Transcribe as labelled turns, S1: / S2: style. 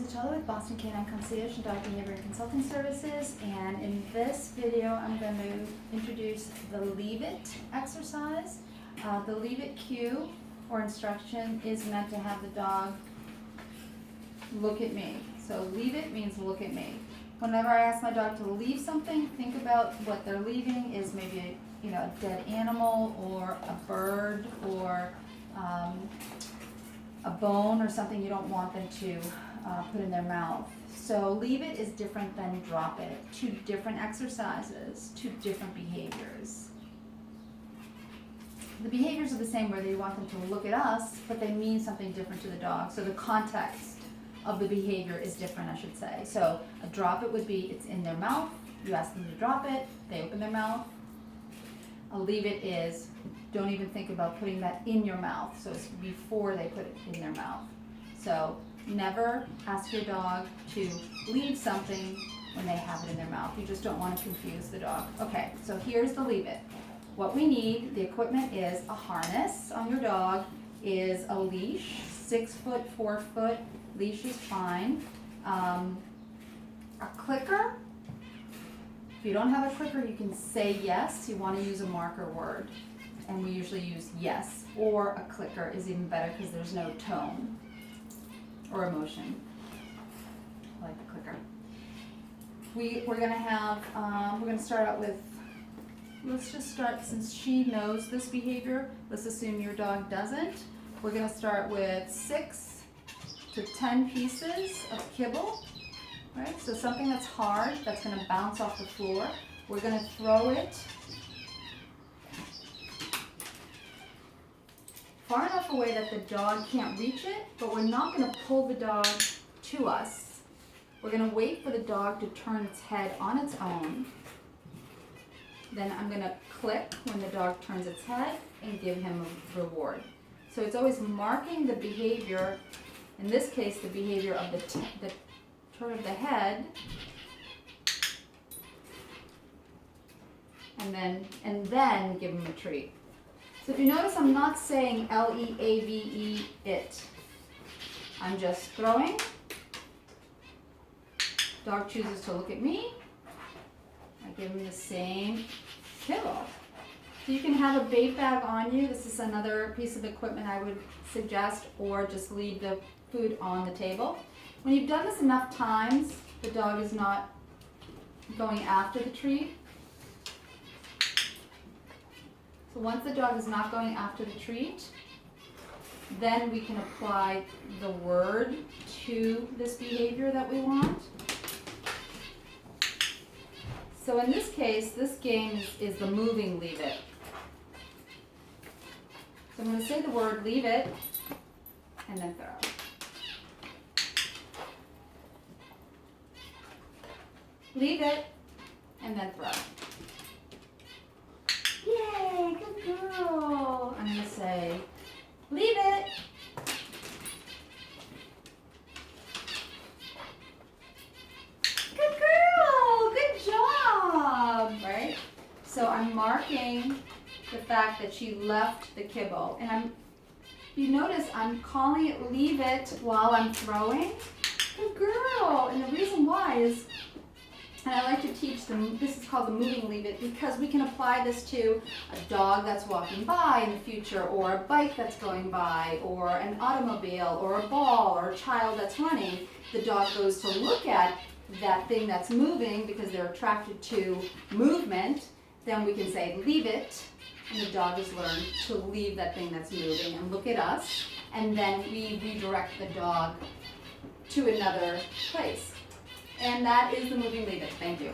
S1: with Boston K9 Concierge and Dog Behavior and Consulting Services, and in this video I'm going to introduce the Leave It exercise. The Leave It cue or instruction is meant to have the dog look at me. So leave it means look at me. Whenever I ask my dog to leave something, think about what they're leaving is maybe a dead animal or a bird or a bone or something you don't want them to put in their mouth. So leave it is different than drop it. Two different exercises, two different behaviors. The behaviors are the same whether you want them to look at us, but they mean something different to the dog. So the context of the behavior is different, I should say. So a drop it would be it's in their mouth. You ask them to drop it, they open their mouth. A leave it is don't even think about putting that in your mouth. So it's before they put it in their mouth. So never ask your dog to leave something when they have it in their mouth. You just don't want to confuse the dog. Okay, so here's the leave it. What we need, the equipment is a harness on your dog, is a leash, 6 foot, 4 foot, leash is fine. A clicker. If you don't have a clicker, you can say yes. You want to use a marker word. And we usually use yes, or a clicker is even better because there's no tone or emotion. I like the clicker. We're going to start out with, let's just start, since she knows this behavior, let's assume your dog doesn't. We're going to start with 6 to 10 pieces of kibble, right? So something that's hard, that's going to bounce off the floor. We're going to throw it far enough away that the dog can't reach it, but we're not going to pull the dog to us. We're going to wait for the dog to turn its head on its own. Then I'm going to click when the dog turns its head and give him a reward. So it's always marking the behavior, in this case the behavior of the turn of the head, and then give him a treat. So if you notice, I'm not saying L-E-A-V-E it. I'm just throwing. Dog chooses to look at me. I give him the same kibble. So you can have a bait bag on you. This is another piece of equipment I would suggest, or just leave the food on the table. When you've done this enough times, the dog is not going after the treat. So once the dog is not going after the treat, then we can apply the word to this behavior that we want. So in this case, this game is the moving leave it. So I'm going to say the word leave it and then throw. Leave it and then throw. Yay, good girl. I'm going to say, leave it. Good girl, good job, right? So I'm marking the fact that she left the kibble. And you notice I'm calling it leave it while I'm throwing. Good girl. And the reason why is, and I like to teach them, this is called the moving leave it, because we can apply this to a dog that's walking by in the future, or a bike that's going by, or an automobile, or a ball, or a child that's running. The dog goes to look at that thing that's moving because they're attracted to movement. Then we can say leave it, and the dog has learned to leave that thing that's moving and look at us, and then we redirect the dog to another place. And that is the moving leave it. Thank you.